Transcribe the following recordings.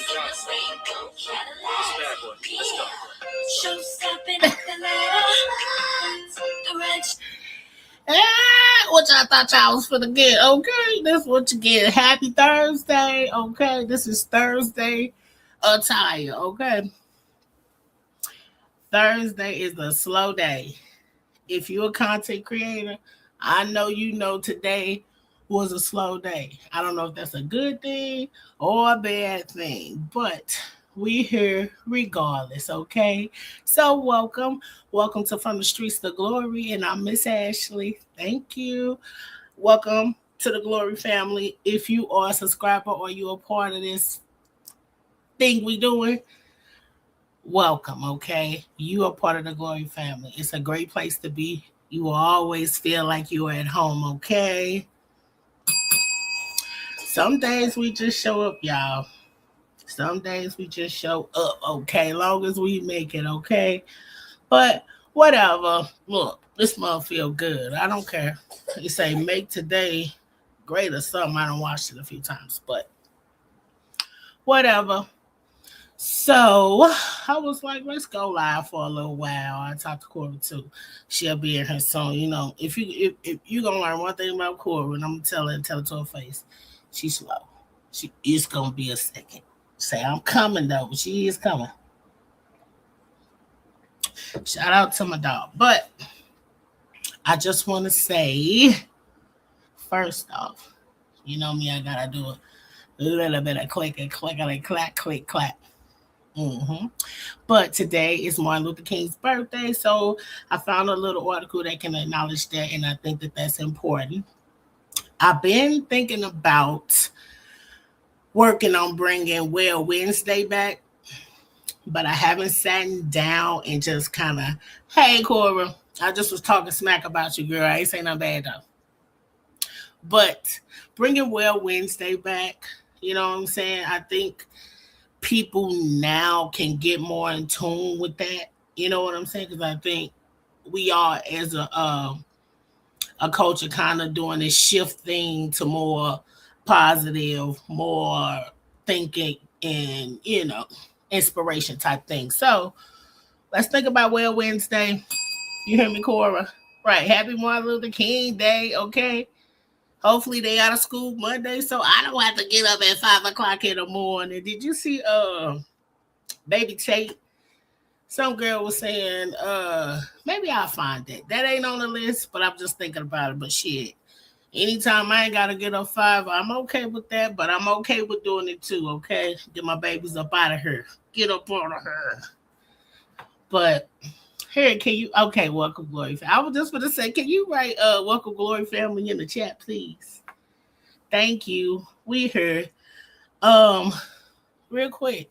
What y'all thought y'all was finna get? Okay, this what you get. Happy Thursday. Okay, this is Thursday attire. Okay, Thursday is a slow day. If you're a content creator, I know you know today was a slow day. I don't know if that's a good thing or a bad thing, but we here regardless, okay? So welcome to From the Streets to Glory, and I'm Miss Ashley. Thank you. Welcome to the Glory family. If you are a subscriber or you're a part of this thing we doing, welcome, okay? You are part of the Glory family. It's a great place to be. You will always feel like you are at home, okay? Some days we just show up, y'all. Some days we just show up, okay? Long as we make it, okay? But whatever. Look, this month feel good. I don't care. They say make today great or something. I done watched it a few times, but whatever. So I was like, let's go live for a little while. I talked to Cora too. She'll be in her song. You know, if you gonna learn one thing about Cora, and I'm gonna tell it to her face, she's slow. She is gonna be a second. Say I'm coming though. She is coming. Shout out to my dog. But I just want to say, first off, you know me, I gotta do a little bit of click and clack, click, clap. But today is Martin Luther King's birthday, so I found a little article that can acknowledge that, and I think that that's important. I've been thinking about working on bringing Well Wednesday back, but I haven't sat down and just kind of, hey, Cora, I just was talking smack about you, girl. I ain't saying nothing bad, though. But bringing Well Wednesday back, you know what I'm saying? I think people now can get more in tune with that. You know what I'm saying? Because I think we are, as a culture, kind of doing this shift thing to more positive, more thinking, and inspiration type thing. So let's think about Well Wednesday. You hear me, Cora? Right. Happy Martin Luther King Day. Okay. Hopefully they out of school Monday, so I don't have to get up at 5:00 in the morning. Did you see Baby Tate? Some girl was saying, maybe I'll find that. That ain't on the list, but I'm just thinking about it. But shit. Anytime I ain't gotta get up 5, I'm okay with that, but I'm okay with doing it too, okay? Get my babies up out of here. Get up out of her. But here, can you welcome Glory. I was just gonna say, can you write welcome Glory family in the chat, please? Thank you. We here. Real quick.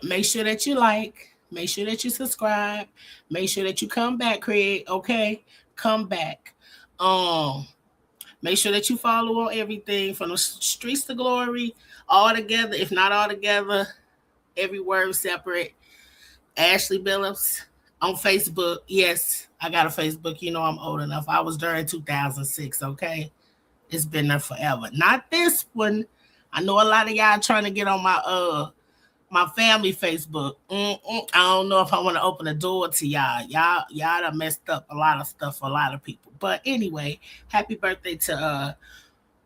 Make sure that you like, make sure that you subscribe, make sure that you come back, Craig. Okay, come back. Make sure that you follow on everything from the streets to glory, all together. If not all together, every word separate. Ashley Billups on Facebook. Yes, I got a Facebook. You know I'm old enough. I was there in 2006. Okay, it's been there forever. Not this one. I know a lot of y'all trying to get on my family Facebook. I don't know if I want to open the door to y'all. Y'all done messed up a lot of stuff for a lot of people. But anyway, happy birthday to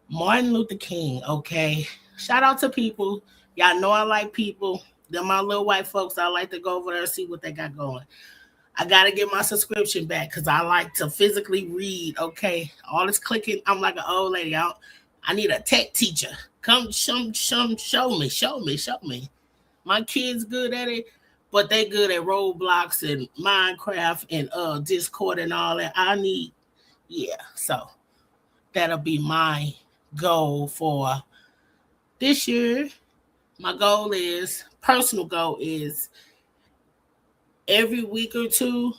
Martin Luther King. Okay, shout out to people. Y'all know I like people. They're my little white folks. I like to go over there and see what they got going. I got to get my subscription back because I like to physically read, okay? All this clicking, I'm like an old lady. I need a tech teacher. Come show me. My kids good at it, but they good at Roblox and Minecraft and Discord and all that. So that'll be my goal for this year. My personal goal is every week or two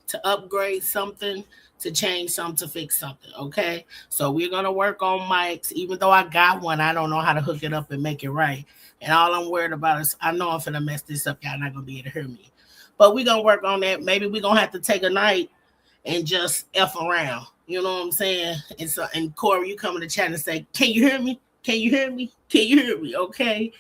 to upgrade something, to change something, to fix something, okay? So we're going to work on mics. Even though I got one, I don't know how to hook it up and make it right. And all I'm worried about is I know I'm finna mess this up. Y'all not going to be able to hear me. But we're going to work on that. Maybe we're going to have to take a night and just F around. You know what I'm saying? And Corey, you come in the chat and say, can you hear me? Can you hear me? Can you hear me? Okay.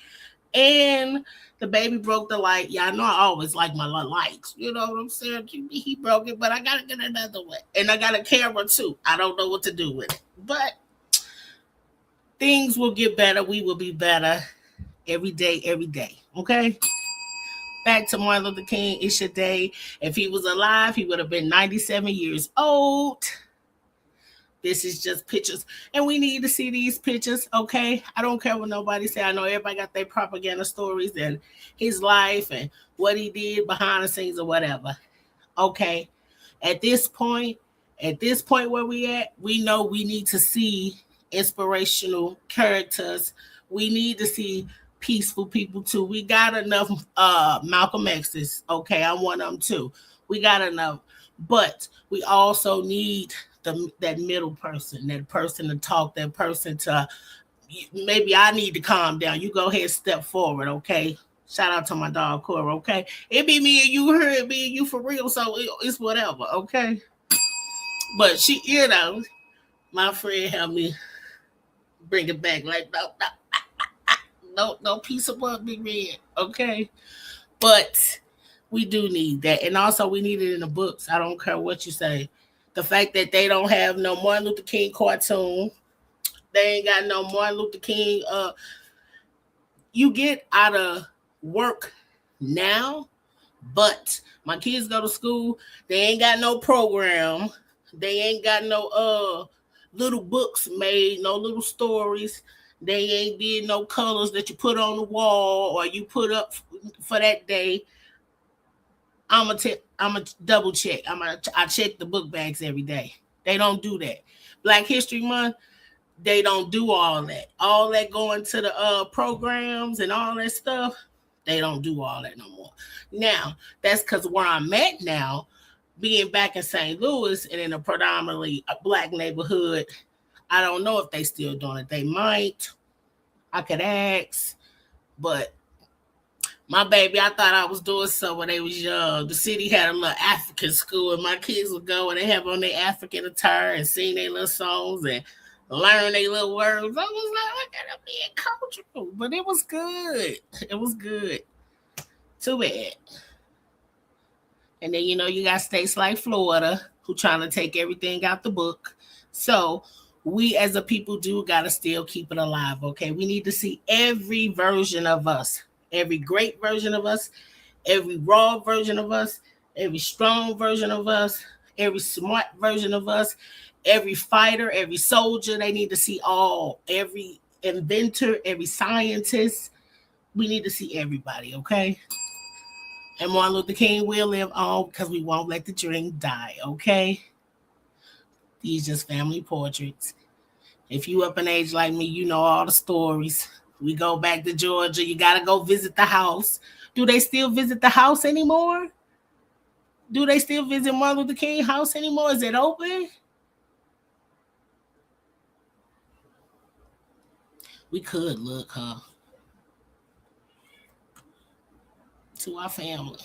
And the baby broke the light. Yeah, I know I always like my lights. You know what I'm saying? He broke it, but I gotta get another one. And I got a camera too. I don't know what to do with it. But things will get better. We will be better every day, every day. Okay? Back to Martin Luther King. It's your day. If he was alive, he would have been 97 years old. This is just pictures. And we need to see these pictures, okay? I don't care what nobody say. I know everybody got their propaganda stories and his life and what he did behind the scenes or whatever. Okay. At this point where we at, we know we need to see inspirational characters. We need to see peaceful people too. We got enough Malcolm X's. Okay, I'm one of them too. We got enough. But we also need that middle person, that person to talk, that person to, maybe I need to calm down. You go ahead and step forward, okay? Shout out to my dog Cora, okay? It be me and you, her, it be you for real, so it's whatever, okay? But she, my friend helped me bring it back. Like, no piece of what be read, okay? But we do need that. And also we need it in the books. I don't care what you say. The fact that they don't have no Martin Luther King cartoon, they ain't got no Martin Luther King. You get out of work now, but my kids go to school. They ain't got no program. They ain't got no little books made, no little stories. They ain't did no colors that you put on the wall or you put up for that day. I'm gonna double check. I check the book bags every day. They don't do that. Black History Month, they don't do all that. All that going to the programs and all that stuff, they don't do all that no more. Now, that's because where I'm at now, being back in St. Louis and in a predominantly black neighborhood, I don't know if they still doing it. They might. I could ask, but my baby, I thought I was doing so when they was young. The city had a little African school, and my kids would go and they have on their African attire and sing their little songs and learn their little words. I was like, I gotta be cultural, but it was good. It was good. Too bad. And then you got states like Florida who trying to take everything out the book. So we as a people do gotta still keep it alive. Okay, we need to see every version of us. Every great version of us, every raw version of us, every strong version of us, every smart version of us, every fighter, every soldier. They need to see all, every inventor, every scientist. We need to see everybody, okay? And Martin Luther King will live on because we won't let the dream die, okay? These just family portraits. If you up in age like me, you know all the stories. We go back to Georgia. You got to go visit the house. Do they still visit the house anymore? Do they still visit Martin Luther King house anymore? Is it open? We could look, huh? To our family.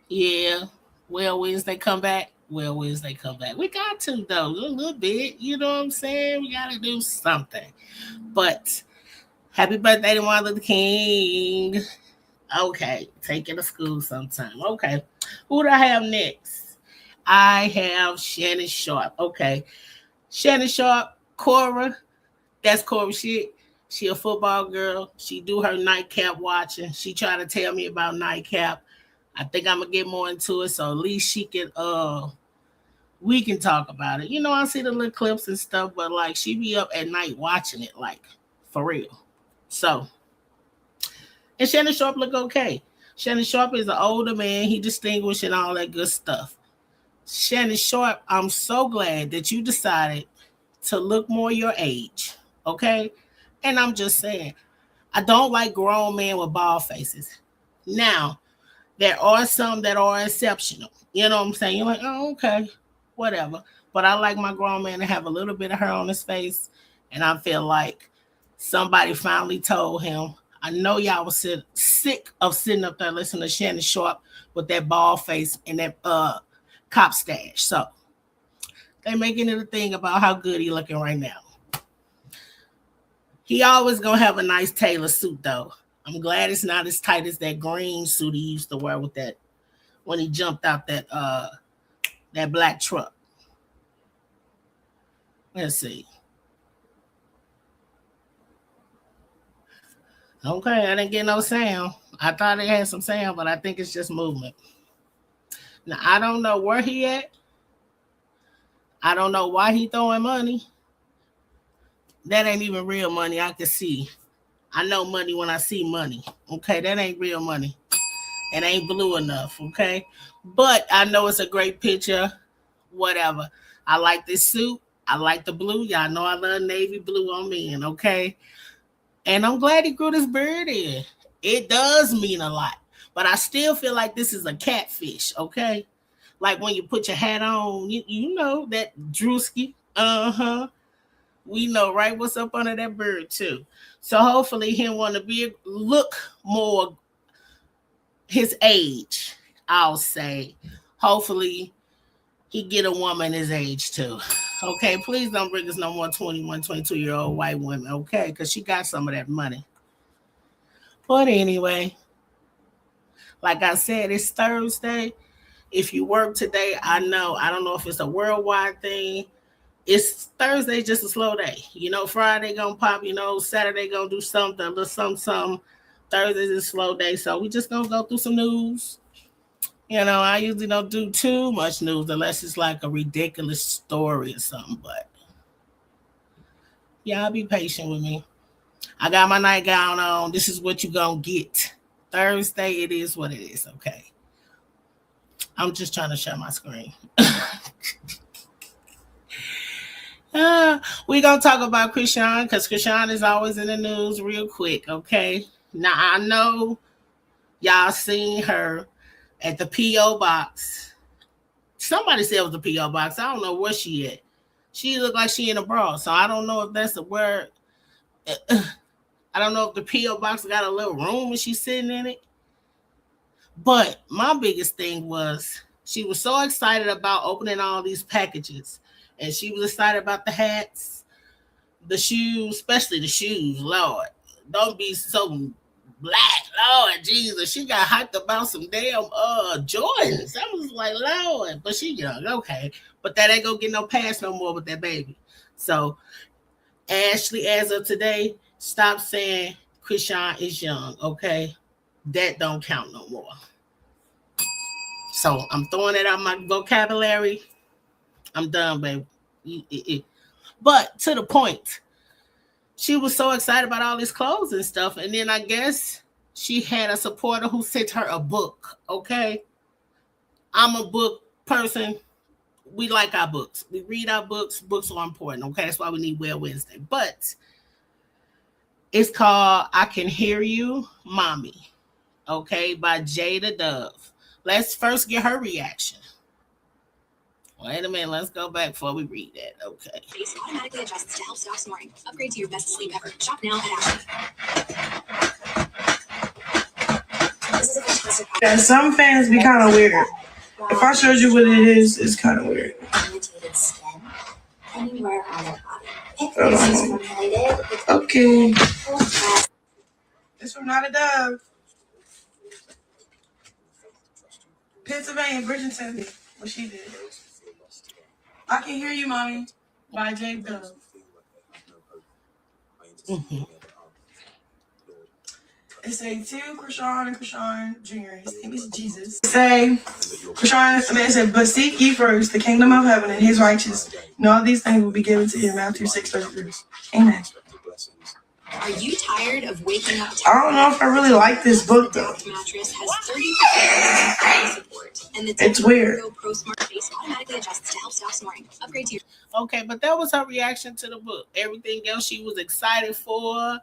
Yeah. Well, Wednesday come back. Well, Wednesday come back. We got to though, a little bit. You know what I'm saying? We got to do something. But happy birthday to Martin Luther King. Okay, take it to school sometime. Okay, who do I have next? I have Shannon Sharpe. Okay, Shannon Sharpe, Cora. That's Cora shit. She a football girl. She do her nightcap watching. She try to tell me about nightcap. I think I'm gonna get more into it, so at least she can we can talk about it. I see the little clips and stuff, but like she be up at night watching it, like for real. So, and Shannon Sharpe look okay. Shannon Sharpe is an older man. He distinguished and all that good stuff. Shannon Sharpe, I'm so glad that you decided to look more your age. Okay? And I'm just saying, I don't like grown men with bald faces. Now, there are some that are exceptional. You know what I'm saying? You're like, oh, okay, whatever. But I like my grown man to have a little bit of hair on his face. And I feel like somebody finally told him, I know y'all was sick of sitting up there listening to Shannon Sharpe with that bald face and that cop stash. So They making it a thing about how good he looking right now. He always gonna have a nice tailor suit though. I'm glad it's not as tight as that green suit he used to wear with that when he jumped out that black truck. Let's see. Okay, I didn't get no sound. I thought it had some sound, but I think it's just movement. Now I don't know where he at. I don't know why he throwing money. That ain't even real money. I can see. I know money when I see money. Okay, that ain't real money. It ain't blue enough. Okay, but I know it's a great picture. Whatever. I like this suit. I like the blue. Y'all know I love navy blue on men. Okay, and I'm glad he grew this beard in. It does mean a lot, but I still feel like this is a catfish. Okay, like when you put your hat on, you know that Drewski. We know right what's up under that bird too. So hopefully he want to be look more his age. I'll say. Hopefully he get a woman his age too. Okay, please don't bring us no more 21, 22-year-old white women, okay? Because she got some of that money. But anyway, like I said, it's Thursday. If you work today, I don't know if it's a worldwide thing. It's Thursday, just a slow day. Friday gonna pop, Saturday gonna do something, a little something. Thursday's a slow day. So we just gonna go through some news. I usually don't do too much news unless it's like a ridiculous story or something. But y'all be patient with me. I got my nightgown on. This is what you gonna get. Thursday, it is what it is, okay? I'm just trying to share my screen. We're going to talk about Chrisean because Chrisean is always in the news real quick, okay? Now, I know y'all seen her at the P.O. box. Somebody said it was the P.O. box. I don't know where she at. She looked like she in a bra, so I don't know if that's the word. I don't know if the P.O. box got a little room and she's sitting in it. But my biggest thing was she was so excited about opening all these packages. And she was excited about the hats, the shoes, especially the shoes. Lord, don't be so black. Lord Jesus, she got hyped about some damn Jordans. I was like, Lord, but she young, okay. But that ain't gonna get no pass no more with that baby. So Ashley, as of today, stop saying Chrisean is young, okay? That don't count no more. So I'm throwing it out my vocabulary. I'm done, baby. But to the point, she was so excited about all these clothes and stuff. And then I guess she had a supporter who sent her a book, okay? I'm a book person. We like our books. We read our books. Books are important, okay? That's why we need Well Wednesday. But it's called I Can Hear You, Mommy, okay, by Jada Dove. Let's first get her reaction. Wait a minute, let's go back before we read that. Okay. Face automatically adjusts to help stop snoring. Upgrade to your best sleep ever. Shop now at Ashley. Yeah, some fans be kind of weird. If I showed you what it is, it's kind of weird. Imitated skin anywhere on the body. Okay. It's from Not a Dove. Pennsylvania, Bridgeton. What she did. I Can Hear You, Mommy, by Jada Dove. Mm-hmm. They say to Chrisean and Chrisean Jr. His name is Jesus. Say Chrisean, they said, but seek ye first the kingdom of heaven and his righteousness, and all these things will be given to you. Matthew 6:33. Amen. Are you tired of waking up? I don't know if I really like this book though. Mattress has 30% support, and the it's weird. Pro Smart Face automatically adjusts to help stop snoring. Upgrade to your. Okay, but that was her reaction to the book. Everything else she was excited for.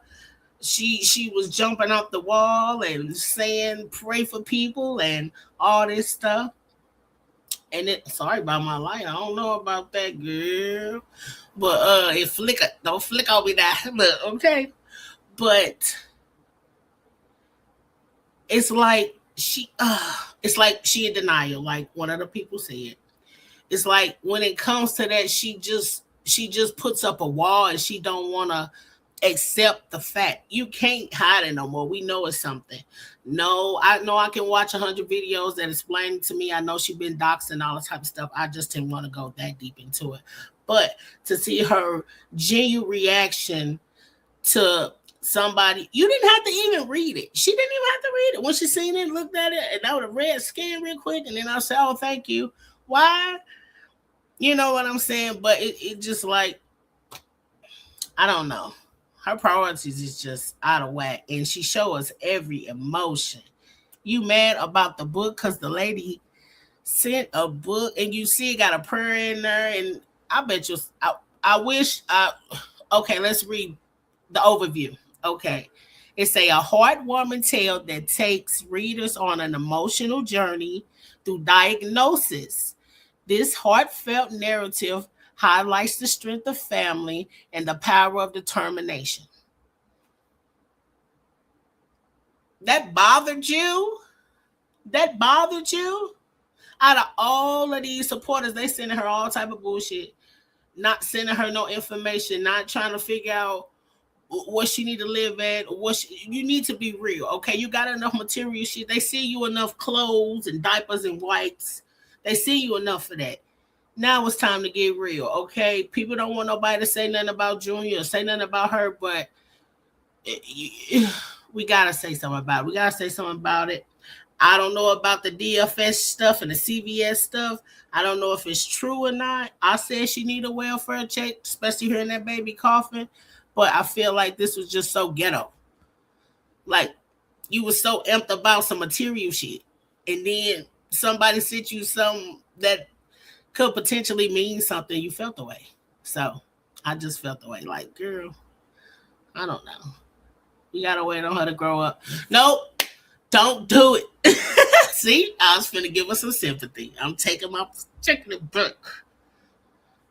She was jumping off the wall and saying pray for people and all this stuff. And sorry about my light. I don't know about that, girl. But it flickered. Don't flick on me now. Look, okay. But it's like she in denial, like one of the people said. it's like when it comes to that, she just puts up a wall and she don't want to accept the fact. You can't hide it no more. We know it's something. No, I know I can watch 100 videos that explain to me. I know she been doxxed and all that type of stuff. I just didn't want to go that deep into it. But to see her genuine reaction to somebody, you didn't have to even read it. She didn't even have to read it. When she seen it, looked at it, and I would have read scan real quick, and then I said, "Oh, thank you." Why? You know what I'm saying? But it just like, I don't know. Her priorities is just out of whack, and she show us every emotion. You mad about the book because the lady sent a book, and you see it got a prayer in there, and I bet you. I wish. Okay, let's read the overview. Okay. It's a heartwarming tale that takes readers on an emotional journey through diagnosis. This heartfelt narrative highlights the strength of family and the power of determination. That bothered you? That bothered you? Out of all of these supporters, they sending her all type of bullshit, not sending her no information, not trying to figure out what she need to live at, you need to be real. Okay, you got enough material shit. They see you enough clothes and diapers and wipes. They see you enough for that. Now it's time to get real. Okay, people don't want nobody to say nothing about Junior or say nothing about her, but we gotta say something about it. We gotta say something about it. I don't know about the DFS stuff and the CVS stuff. I don't know if it's true or not. I said she need a welfare check, especially hearing that baby coughing. But I feel like this was just so ghetto. Like, you were so amped about some material shit. And then somebody sent you something that could potentially mean something. You felt the way. So I just felt the way. Like, girl, I don't know. You gotta wait on her to grow up. Nope. Don't do it. See, I was finna give her some sympathy. I'm taking it back.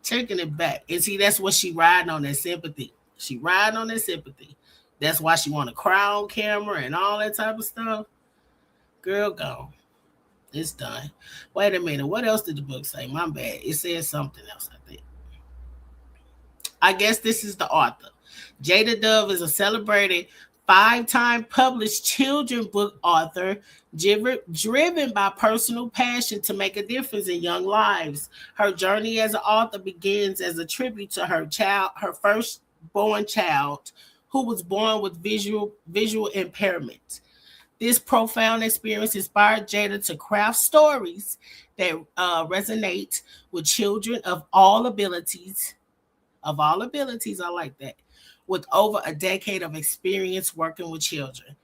Taking it back. And see, that's what she riding on, that sympathy. She riding on that sympathy. That's why she want to cry on camera and all that type of stuff. Girl, go. It's done. Wait a minute. What else did the book say? My bad. It said something else, I think. I guess this is the author. Jada Dove is a celebrated 5-time published children book author, driven by personal passion to make a difference in young lives. Her journey as an author begins as a tribute to her firstborn child, who was born with visual impairment. This profound experience inspired Jada to craft stories that resonate with children of all abilities. Of all abilities, I like that. With over a decade of experience working with children.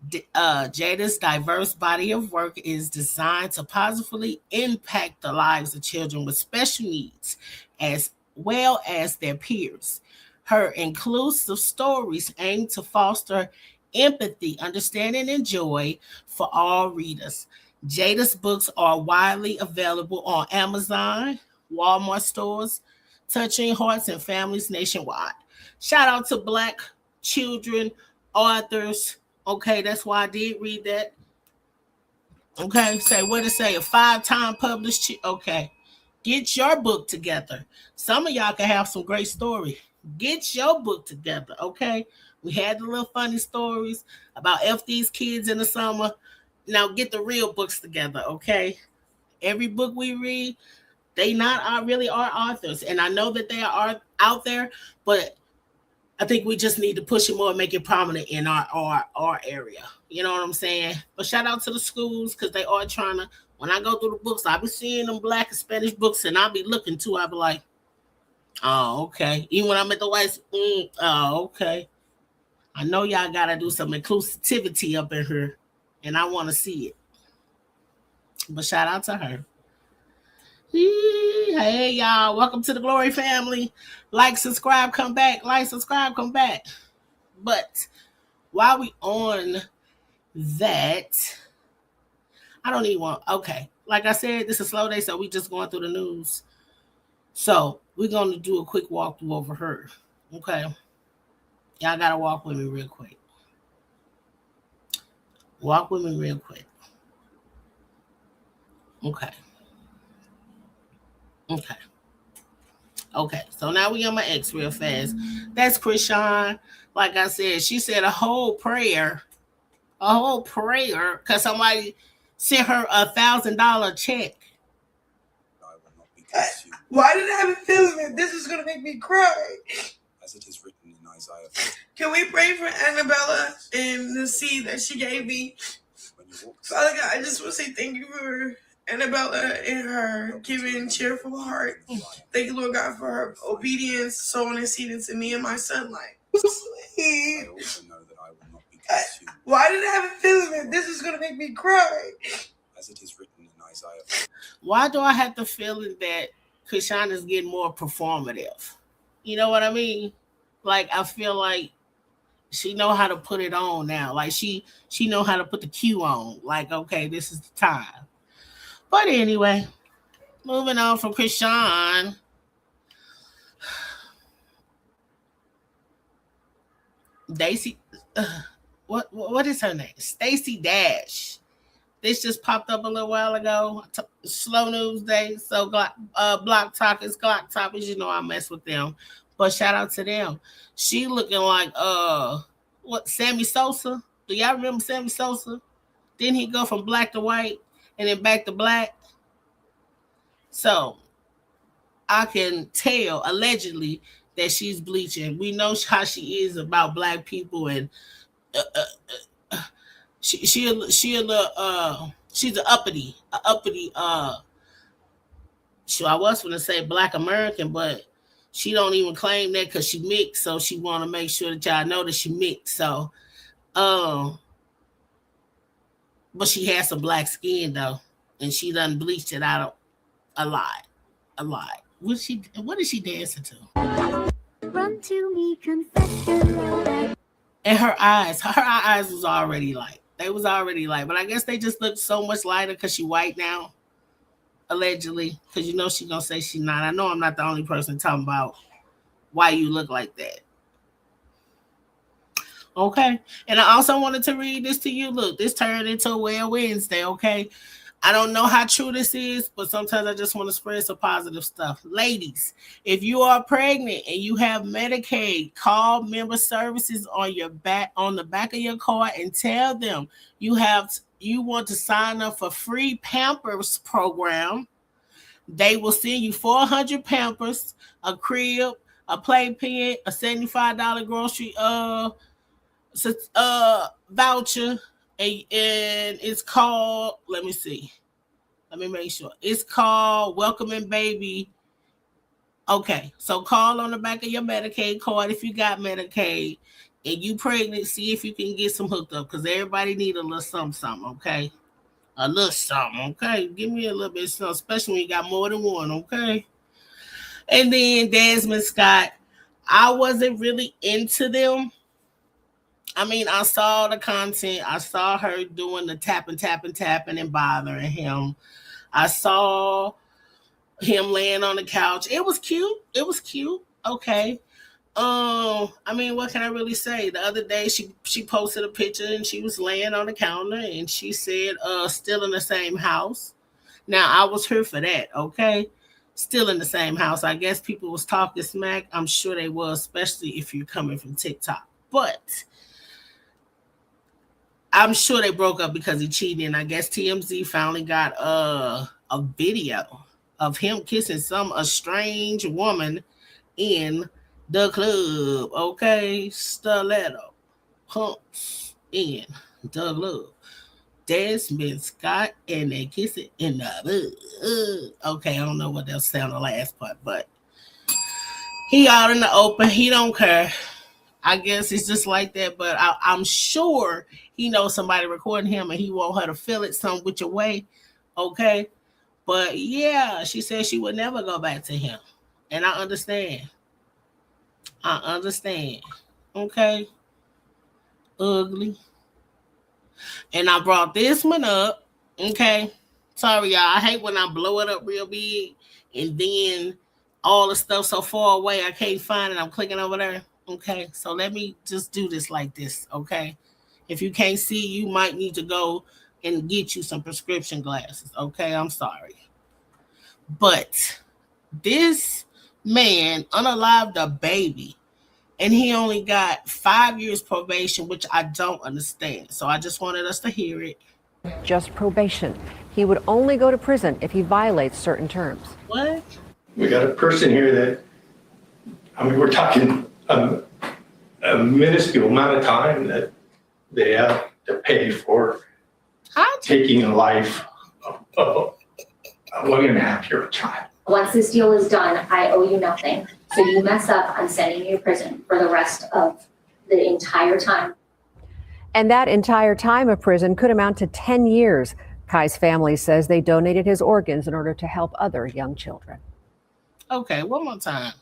Jada's diverse body of work is designed to positively impact the lives of children with special needs, as well as their peers. Her inclusive stories aim to foster empathy, understanding, and joy for all readers. Jada's books are widely available on Amazon, Walmart stores, touching hearts and families nationwide. Shout out to Black children authors. Okay, that's why I did read that. Okay, say what it say, a 5-time published. Okay, get your book together. Some of y'all can have some great story. Get your book together. Okay, we had the little funny stories about F these kids in the summer. Now get the real books together. Okay, every book we read, they not really are authors, and I know that they are out there, but I think we just need to push it more and make it prominent in our area. You know what I'm saying? But shout out to the schools, because they are trying to. When I go through the books, I be seeing them Black and Spanish books, and I'll be looking too. I'll be like, oh, okay. Even when I'm at the white, oh, okay. I know y'all gotta do some inclusivity up in here, and I want to see it. But shout out to her. Hey y'all, welcome to the Glory family. Like, subscribe, come back. Like, subscribe, come back. But while we on that, I don't even want. Okay, like I said, this is a slow day, so we just going through the news. So we're gonna do a quick walkthrough over her. Okay, y'all gotta walk with me real quick. Walk with me real quick. Okay. Okay. Okay. So now we on my ex real fast. That's Chrisean. Like I said, she said a whole prayer, because somebody sent her $1,000 check. Why did I have a feeling that this is gonna make me cry? As it is written in Isaiah. Can we pray for Annabella and the seed that she gave me? Father God, I just want to say thank you for Annabella and her giving cheerful heart. Thank you, Lord God, for her obedience, sowing and seed into me and my son life. I also know that I will not be consumed. Why did I have a feeling that this is going to make me cry? As it is written in Isaiah. Why do I have the feeling that Chrisean is getting more performative? You know what I mean? Like I feel like she know how to put it on now. Like she know how to put the cue on. Like, okay, this is the time. But anyway, moving on from Chrisean. Daisy, what is her name? Stacy Dash. This just popped up a little while ago. Slow news day. So Block Talkers, Glock Toppers, you know I mess with them. But shout out to them. She looking like what, Sammy Sosa? Do y'all remember Sammy Sosa? Didn't he go from black to white and then back to black? So I can tell allegedly that she's bleaching. We know how she is about black people, and uh, uh, she's an uppity I was gonna say black American, but she don't even claim that because she mixed, so she want to make sure that y'all know that she mixed. So um but she has some black skin though, and she done bleached it out a lot. A lot. What is she dancing to? Run to me, confession. And her eyes was already light. They was already light, but I guess they just look so much lighter because she white now, allegedly. Because you know she gonna say she not. I know I'm not the only person talking about why you look like that. Okay, and I also wanted to read this to you. Look, this turned into a Well Wednesday. Okay, I don't know how true this is, but sometimes I just want to spread some positive stuff. Ladies, if you are pregnant and you have Medicaid, call member services on the back of your card and tell them you want to sign up for free Pampers program. They will send you 400 Pampers, a crib, a playpen, a $75 grocery voucher, and it's called, let me see. Let me make sure. It's called Welcoming Baby. Okay, so call on the back of your Medicaid card if you got Medicaid and you pregnant. See if you can get some hooked up, because everybody need a little something, okay? A little something, okay? Give me a little bit of something, especially when you got more than one, okay? And then Desmond Scott, I wasn't really into them. I mean, I saw the content. I saw her doing the tapping, and bothering him. I saw him laying on the couch. It was cute. It was cute. Okay. I mean, what can I really say? The other day she posted a picture and she was laying on the counter and she said, still in the same house. Now I was here for that, okay? Still in the same house. I guess people was talking smack. I'm sure they was, especially if you're coming from TikTok. But I'm sure they broke up because he cheated. And I guess TMZ finally got a video of him kissing a strange woman in the club. Okay, stiletto pumps in the club. Desmond Scott and they kissing in the okay, I don't know what they'll say on the last part, but he out in the open. He don't care. I guess it's just like that, but I'm sure he knows somebody recording him and he want her to feel it some which way. Okay. But yeah, she said she would never go back to him. And I understand. I understand. Okay. Ugly. And I brought this one up. Okay. Sorry, y'all. I hate when I blow it up real big and then all the stuff so far away I can't find it. I'm clicking over there. Okay. So let me just do this like this. Okay. If you can't see, you might need to go and get you some prescription glasses. Okay. I'm sorry. But This man unalived a baby, and he only got 5 years probation, which I don't understand. So I just wanted us to hear it. Just probation. He would only go to prison if he violates certain terms. What? We got a person here that, I mean, we're talking a minuscule amount of time that they have to pay for taking a life of a 1.5-year-old child. Once this deal is done, I owe you nothing. So you mess up, I'm sending you to prison for the rest of the entire time. And that entire time of prison could amount to 10 years. Kai's family says they donated his organs in order to help other young children. Okay, one more time.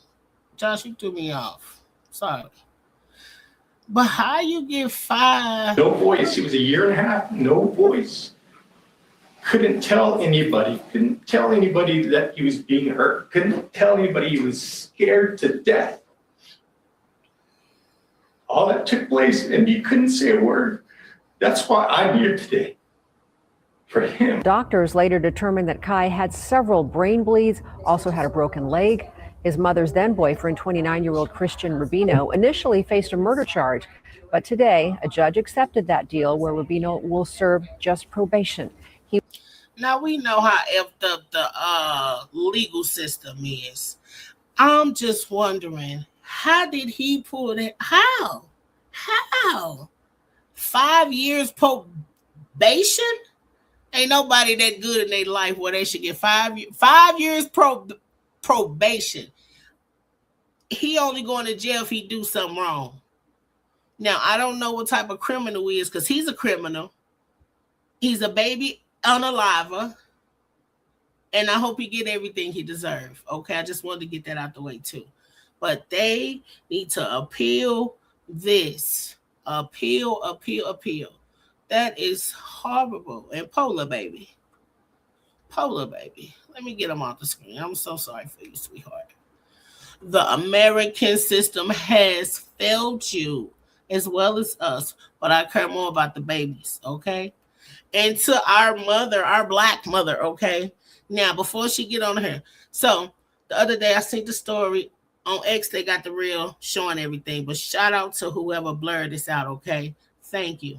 Josh, you threw me off. Sorry. But how you get 5? No voice. He was 1.5 years, no voice. Couldn't tell anybody that he was being hurt. Couldn't tell anybody he was scared to death. All that took place, and he couldn't say a word. That's why I'm here today, for him. Doctors later determined that Kai had several brain bleeds, also had a broken leg. His mother's then boyfriend, 29-year-old Chrisean Rubino, initially faced a murder charge. But today, a judge accepted that deal where Rubino will serve just probation. Now we know how effed up the legal system is. I'm just wondering, how did he pull that? How? 5 years probation? Ain't nobody that good in their life where they should get 5 years probation. He only going to jail if he do something wrong. Now, I don't know what type of criminal he is, because he's a criminal. He's a baby unaliver. And I hope he get everything he deserves. Okay, I just wanted to get that out the way too. But they need to appeal this. Appeal. That is horrible. And Polar baby. Let me get him off the screen. I'm so sorry for you, sweetheart. The American system has failed you as well as us. But I care more about the babies, okay? And to our mother, our black mother, okay? Now, before she get on here. So, the other day I seen the story on X. They got the reel showing everything. But shout out to whoever blurred this out, okay? Thank you.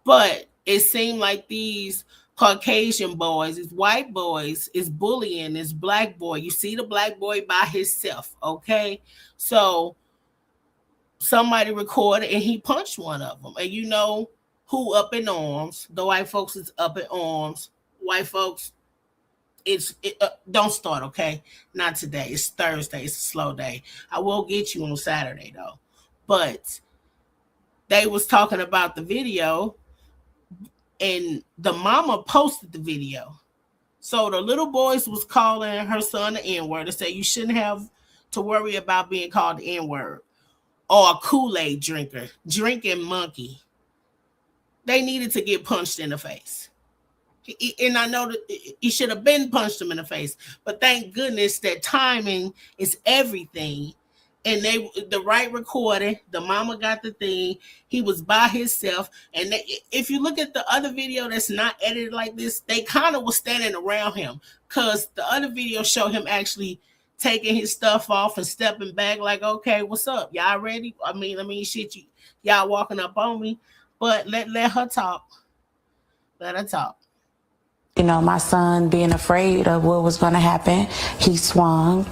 But it seemed like these Caucasian boys, these white boys, is bullying this black boy. You see the black boy by himself, okay? So, somebody recorded and he punched one of them. And you know who up in arms? The white folks is up in arms. White folks, don't start, okay? Not today. It's Thursday. It's a slow day. I will get you on Saturday, though. But they was talking about the video, and the mama posted the video. So the little boys was calling her son the N-word and say you shouldn't have to worry about being called the N-word or a Kool-Aid drinker, drinking monkey. They needed to get punched in the face. And I know that he should have been punched him in the face, but thank goodness that timing is everything. And the right recording, the mama got the thing. He was by himself. And if you look at the other video that's not edited like this, they kind of was standing around him, because the other video showed him actually taking his stuff off and stepping back like, okay, what's up? Y'all ready? I mean, shit, y'all walking up on me. But let her talk. Let her talk. You know, my son being afraid of what was going to happen, he swung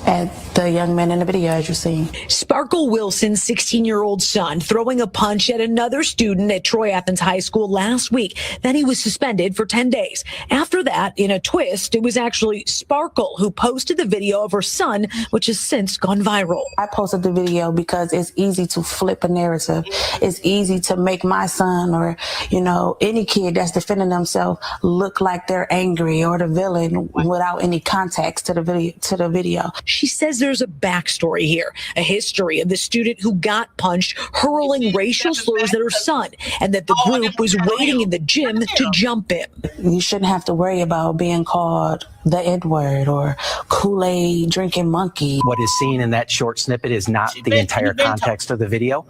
at the young man in the video, as you've seen. Sparkle Wilson's 16-year-old son throwing a punch at another student at Troy Athens High School last week. Then he was suspended for 10 days. After that, in a twist, it was actually Sparkle who posted the video of her son, which has since gone viral. I posted the video because it's easy to flip a narrative. It's easy to make my son or, you know, any kid that's defending themselves look like they're angry or the villain without any context to the video. she says there's a backstory here, a history of the student who got punched hurling racial slurs at her son, and that the group was waiting in the gym to jump him. You shouldn't have to worry about being called the N-word or Kool-Aid drinking monkey. What is seen in that short snippet is not the entire context of the video.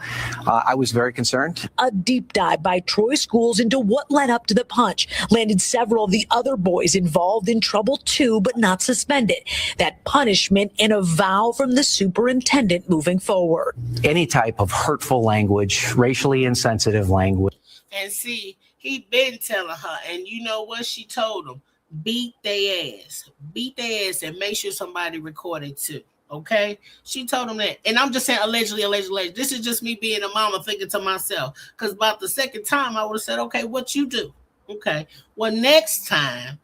I was very concerned. A deep dive by Troy Schools into what led up to the punch landed several of the other boys involved in trouble too, but not suspended. That punishment and a vow from the superintendent moving forward. Any type of hurtful language, racially insensitive language. And see, he been telling her, and you know what she told him? Beat their ass. Beat their ass and make sure somebody recorded too. Okay? She told him that. And I'm just saying allegedly. This is just me being a mama thinking to myself. Because about the second time, I would have said, okay, what you do? Okay. Well, next time,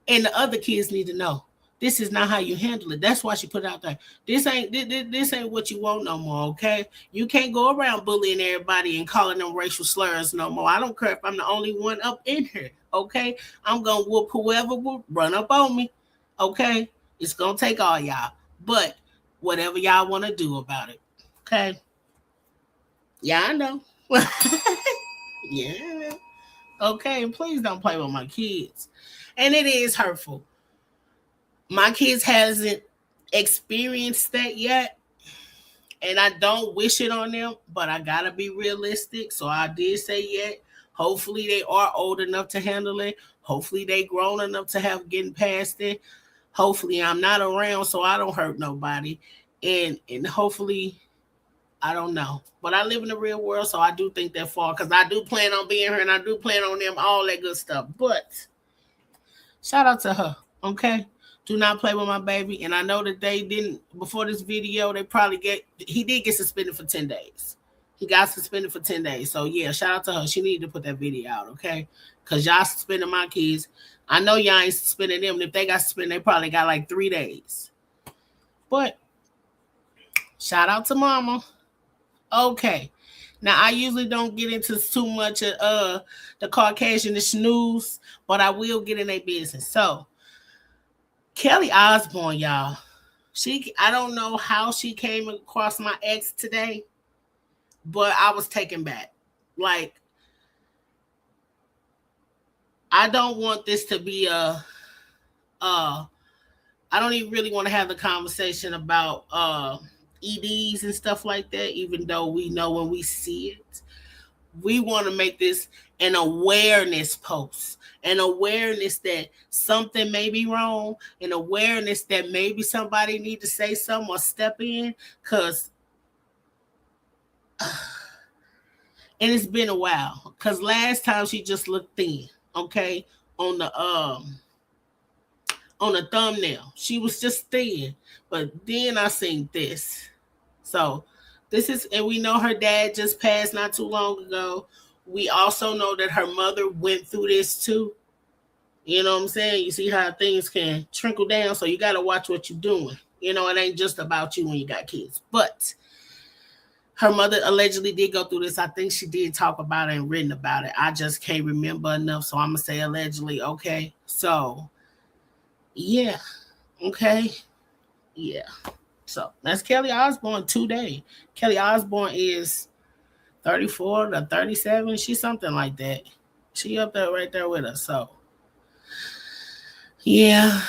and the other kids need to know, this is not how you handle it. That's why she put it out there. This ain't what you want no more, okay? You can't go around bullying everybody and calling them racial slurs no more. I don't care if I'm the only one up in here, okay? I'm going to whoop whoever will run up on me, okay? It's going to take all y'all. But whatever y'all want to do about it, okay? Yeah, I know. Yeah. Okay, and please don't play with my kids. And it is hurtful. My kids hasn't experienced that yet, and I don't wish it on them, but I gotta be realistic. So I did say yet. Hopefully they are old enough to handle it. Hopefully they grown enough to have getting past it. Hopefully I'm not around so I don't hurt nobody. And hopefully, I don't know. But I live in the real world, so I do think that far, because I do plan on being here and I do plan on them, all that good stuff. But shout out to her, okay? Do not play with my baby. And I know that they didn't, before this video, he did get suspended for 10 days. He got suspended for 10 days. So, yeah, shout out to her. She needed to put that video out, okay? Because y'all suspended my kids. I know y'all ain't suspending them. And if they got suspended, they probably got like 3 days. But shout out to mama. Okay. Now, I usually don't get into too much of the Caucasianish news, but I will get in their business. So, Kelly Osbourne, y'all. I don't know how she came across my ex today, but I was taken back. Like, I don't want this to be I don't even really want to have the conversation about EDs and stuff like that, even though we know when we see it. We want to make this an awareness post, an awareness that something may be wrong, an awareness that maybe somebody need to say something or step in, because and it's been a while, because last time she just looked thin, okay, on the thumbnail. She was just thin, but then I seen this. So this is, and we know her dad just passed not too long ago. We also know that her mother went through this too. You know what I'm saying? You see how things can trickle down. So you got to watch what you're doing. You know, it ain't just about you when you got kids. But her mother allegedly did go through this. I think she did talk about it and written about it. I just can't remember enough. So I'm going to say allegedly. Okay. So, yeah. Okay. Yeah. So that's Kelly Osbourne today. Kelly Osbourne is 34 to 37. She's something like that. She up there right there with us. So, yeah.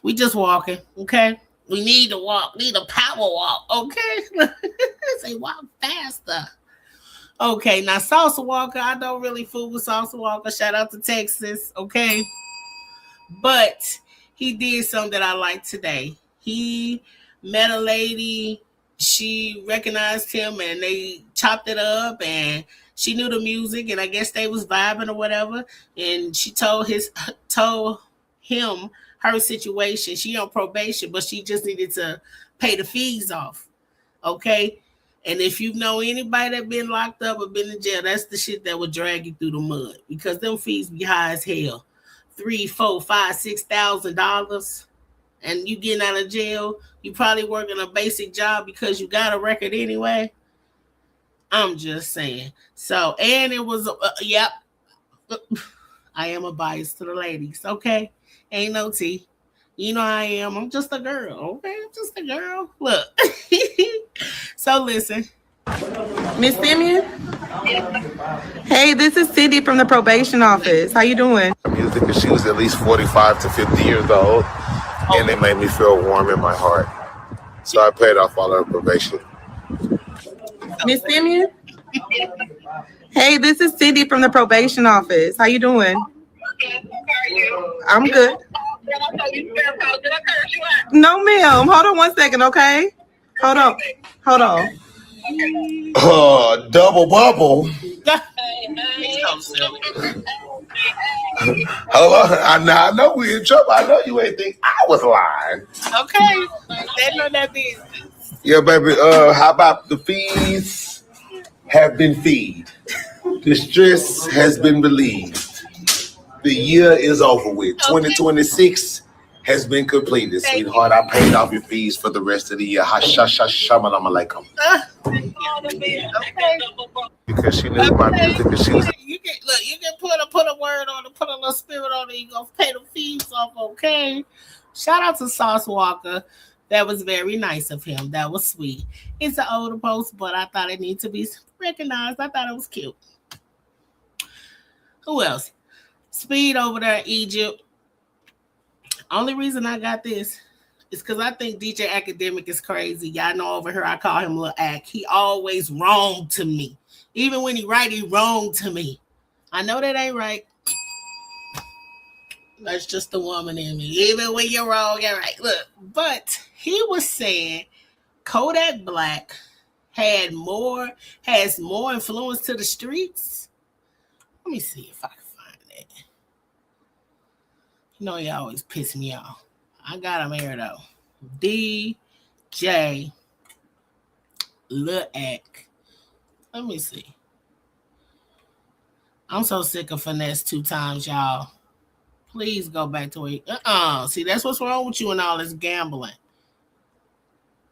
We just walking, okay? We need to walk. Need a power walk, okay? Say walk faster. Okay, now Salsa Walker. I don't really fool with Salsa Walker. Shout out to Texas, okay? But he did something that I liked today. He met a lady, she recognized him, and they chopped it up, and she knew the music, and I guess they was vibing or whatever, and she told him her situation. She on probation, but she just needed to pay the fees off, okay? And if you know anybody that been locked up or been in jail, that's the shit that would drag you through the mud, because them fees be high as hell. $3,000, $4,000, $5,000, $6,000. And you getting out of jail, you probably working a basic job because you got a record anyway. I'm just saying. So, and it was, I am a bias to the ladies, okay? Ain't no tea. You know how I am. I'm just a girl. Okay, I'm just a girl. Look. So listen. Miss Simeon? Hey, this is Cindy from the probation office. How you doing? Music, because she was at least 45 to 50 years old, and it made me feel warm in my heart. So I paid off all her probation. Miss Simeon? Hey, this is Cindy from the probation office. How you doing? I'm good. No, ma'am. Hold on 1 second, okay? Hold on. Double bubble. Hello, I know we in trouble. I know you ain't think I was lying. Okay, they know that business. Yeah, baby. How about the fees have been feed? The stress has been relieved. The year is over with. 2026 has been completed, sweetheart. I paid off your fees for the rest of the year. Shamalama alaikum. Okay. Because she knew my music, and she was. You can put a word on it, put a little spirit on it. You gonna pay the fees off, okay? Shout out to Sauce Walker. That was very nice of him. That was sweet. It's an older post, but I thought it needed to be recognized. I thought it was cute. Who else? Speed over there, Egypt. Only reason I got this is because I think DJ Academic is crazy. Y'all know over here I call him Lil Ack. He always wrong to me. Even when he right, he wrong to me. I know that ain't right. That's just the woman in me. Even when you're wrong, you're right. Look, but he was saying Kodak Black has more influence to the streets. Let me see if I can find that. You know, he always piss me off. I got him here though. DJ Lil Ack. Let me see. I'm so sick of finesse 2 times, y'all. Please go back to it. See, that's what's wrong with you and all this gambling.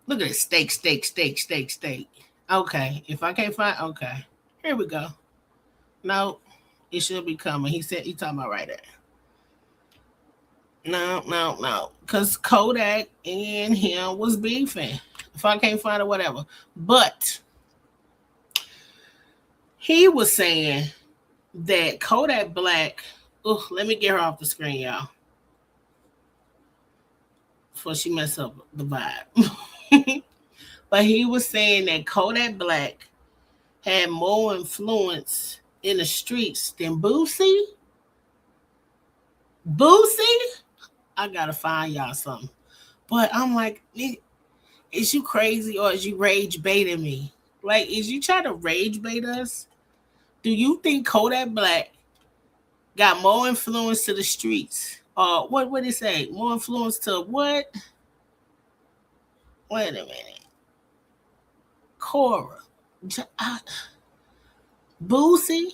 Look at it. Steak. Okay. If I can't find, okay. Here we go. No, it should be coming. He said, he talking about right there. No. Because Kodak and him was beefing. If I can't find it, whatever. But he was saying that Kodak Black, let me get her off the screen, y'all, before she mess up the vibe. But he was saying that Kodak Black had more influence in the streets than Boosie. I gotta find y'all something. But I'm like, is you crazy or is you rage baiting me? Like, is you trying to rage bait us? Do you think Kodak Black got more influence to the streets? What would it say? More influence to what? Wait a minute. Cora. Boosie?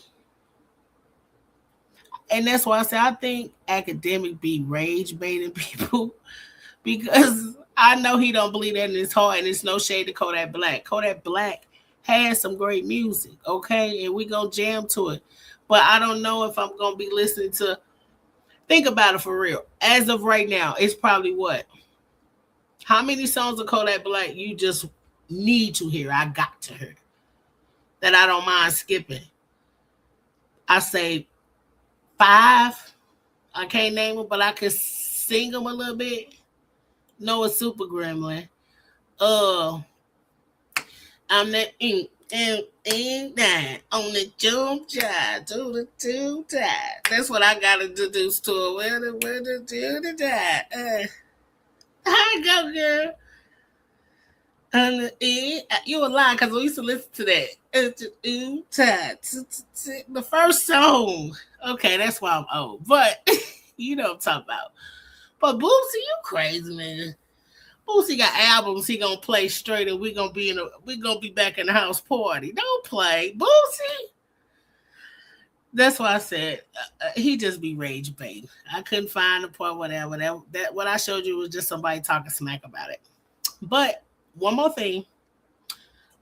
And that's why I say I think Academic be rage baiting people, because I know he don't believe that in his heart, and it's no shade to Kodak Black. Kodak Black has some great music, okay? And we gonna jam to it. But I don't know if I'm gonna be listening to, think about it for real. As of right now, it's probably what? How many songs of Kodak Black you just need to hear? I got to hear. That I don't mind skipping. I say 5. I can't name them, but I can sing them a little bit. Noah Super Gremlin. I'm the ink and that on the jump child, do the 2 times. That's what I got to introduce to her. Where the do the time. Hi, go girl. You were lying because we used to listen to that. The first song. Okay, that's why I'm old. But you know what I'm talking about. But Boosie, you crazy, man. Boosie got albums he gonna play straight, and we gonna be back in the house party. Don't play Boosie. That's why I said he just be rage bait. I couldn't find the part, whatever. That what I showed you was just somebody talking smack about it. But one more thing.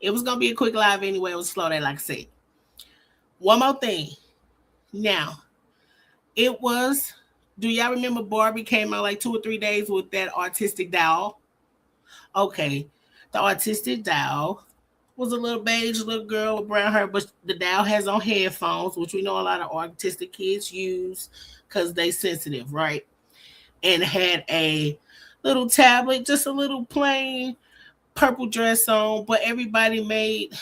It was gonna be a quick live anyway. It was slow day, like I said. One more thing. Now, it was Do y'all remember Barbie came out like 2 or 3 days with that artistic doll? Okay, the artistic doll was a little beige little girl with brown hair, but the doll has on headphones, which we know a lot of autistic kids use because they sensitive, right? And had a little tablet, just a little plain purple dress on, but everybody made,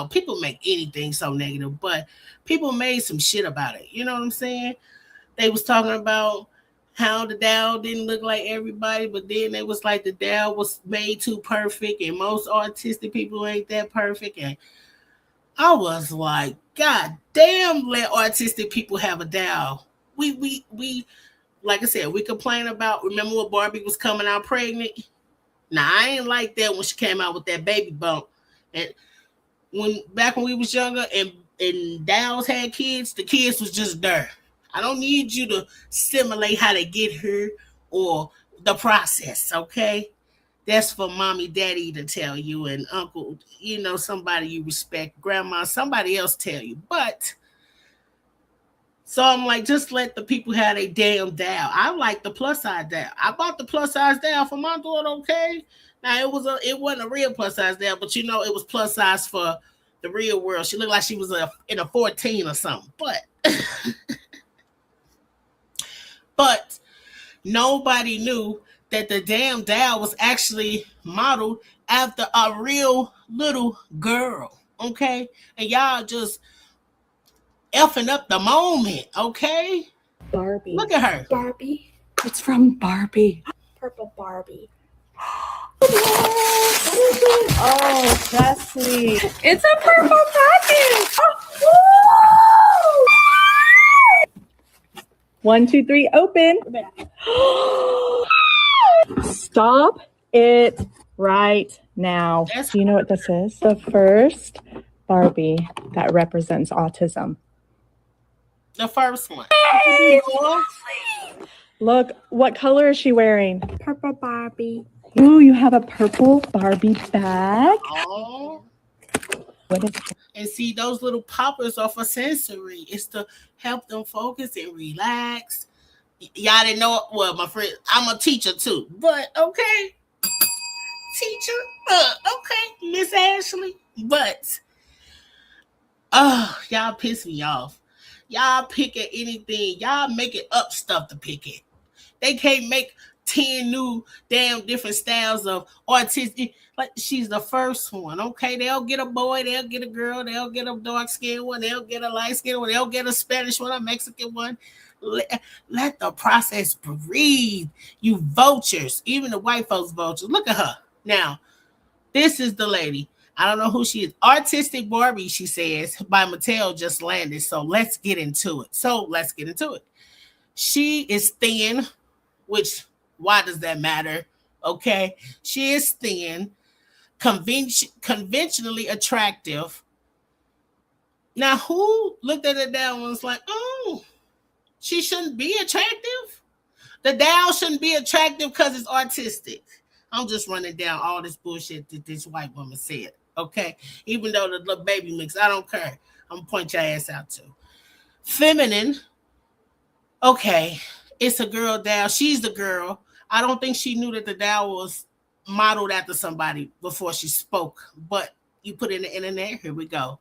people make anything so negative, but people made some shit about it. You know what I'm saying? They was talking about how the doll didn't look like everybody, but then it was like the doll was made too perfect, and most autistic people ain't that perfect. And I was like, God damn, let autistic people have a doll. We like I said, we complain about, remember when Barbie was coming out pregnant? Now, I ain't like that when she came out with that baby bump. And back when we was younger and dolls had kids, the kids was just there. I don't need you to simulate how to get her or the process, okay? That's for mommy, daddy to tell you, and uncle, somebody you respect, grandma, somebody else tell you. But so I'm like, just let the people have a damn doll. I like the plus size doll. I bought the plus size doll for my daughter, okay? Now it wasn't a real plus size doll, but it was plus size for the real world. She looked like she was in a 14 or something. But nobody knew that the damn doll was actually modeled after a real little girl, okay? And y'all just effing up the moment, okay? Barbie. Look at her. Barbie. It's from Barbie. Purple Barbie. Oh, that's sweet. It's a purple package. Oh, 1, 2, 3, open. Stop it right now. Do you know what this is? The first Barbie that represents autism. The first one. Hey, look, what color is she wearing? Purple Barbie. Ooh, you have a purple Barbie bag. Oh. What is And see, those little poppers are for sensory. It's to help them focus and relax. Y'all didn't know it. Well, my friend, I'm a teacher too. But, okay. Teacher. Okay, Miss Ashley. But, y'all piss me off. Y'all pick at anything. Y'all making up stuff to pick at. They can't make 10 new damn different styles of autistic. Like, she's the first one, okay? They'll get a boy, they'll get a girl, they'll get a dark skinned one, they'll get a light skinned one, they'll get a Spanish one, a Mexican one. Let the process breathe. You vultures, even the white folks vultures. Look at her. Now, this is the lady. I don't know who she is. Artistic Barbie, she says, by Mattel just landed. So let's get into it. She is thin, which, why does that matter? Okay. She is thin, conventionally attractive. Now, who looked at the doll and was like, oh, she shouldn't be attractive? The doll shouldn't be attractive because it's artistic. I'm just running down all this bullshit that this white woman said. Okay, even though the little baby mix, I don't care. I'm gonna point your ass out too. Feminine. Okay, it's a girl doll. She's the girl. I don't think she knew that the doll was modeled after somebody before she spoke. But you put in the internet. Here we go.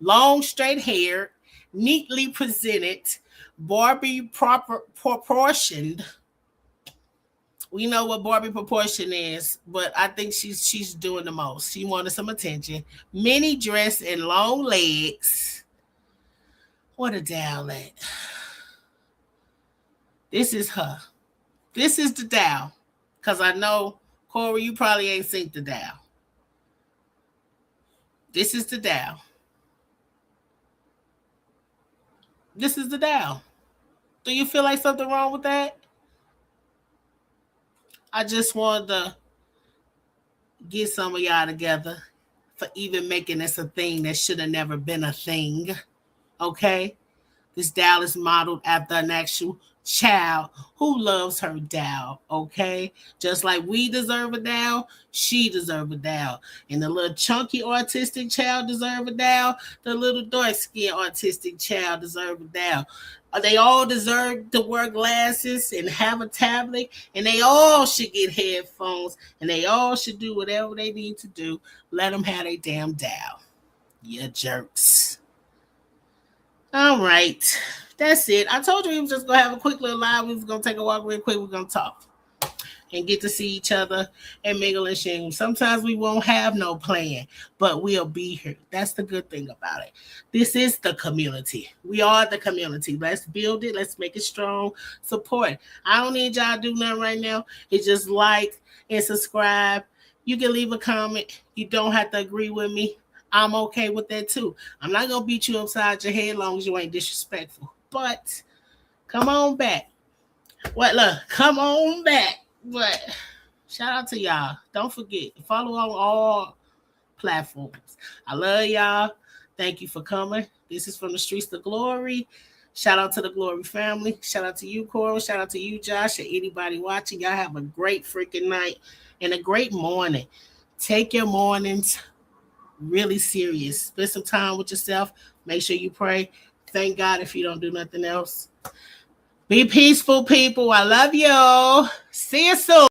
Long, straight hair, neatly presented, Barbie proportioned. We know what Barbie proportion is, but I think she's doing the most. She wanted some attention. Mini dress and long legs. What a doll at. This is her. This is the doll. Because I know, Corey, you probably ain't seen the doll. This is the doll. This is the doll. Do you feel like something wrong with that? I just wanted to get some of y'all together for even making this a thing that should have never been a thing. Okay? This doll is modeled after an actual child who loves her doll, okay? Just like we deserve a doll, she deserves a doll. And the little chunky autistic child deserves a doll. The little dark-skinned autistic child deserves a doll. They all deserve to wear glasses and have a tablet, and they all should get headphones, and they all should do whatever they need to do. Let them have their damn doll. You jerks. All right. That's it. I told you we was just going to have a quick little live. We was going to take a walk real quick. We're going to talk and get to see each other and mingle and shing. Sometimes we won't have no plan, but we'll be here. That's the good thing about it. This is the community. We are the community. Let's build it. Let's make it strong. Support. I don't need y'all to do nothing right now. It's just like and subscribe. You can leave a comment. You don't have to agree with me. I'm okay with that too. I'm not going to beat you upside your head as long as you ain't disrespectful. But come on back. What, look, come on back. But shout out to y'all. Don't forget, follow on all platforms. I love y'all. Thank you for coming. This is From the Streets to Glory. Shout out to the Glory family. Shout out to you, Coral. Shout out to you, Josh, and anybody watching. Y'all have a great freaking night and a great morning. Take your mornings really serious. Spend some time with yourself. Make sure you pray. Thank God if you don't do nothing else. Be peaceful, people. I love you. See you soon.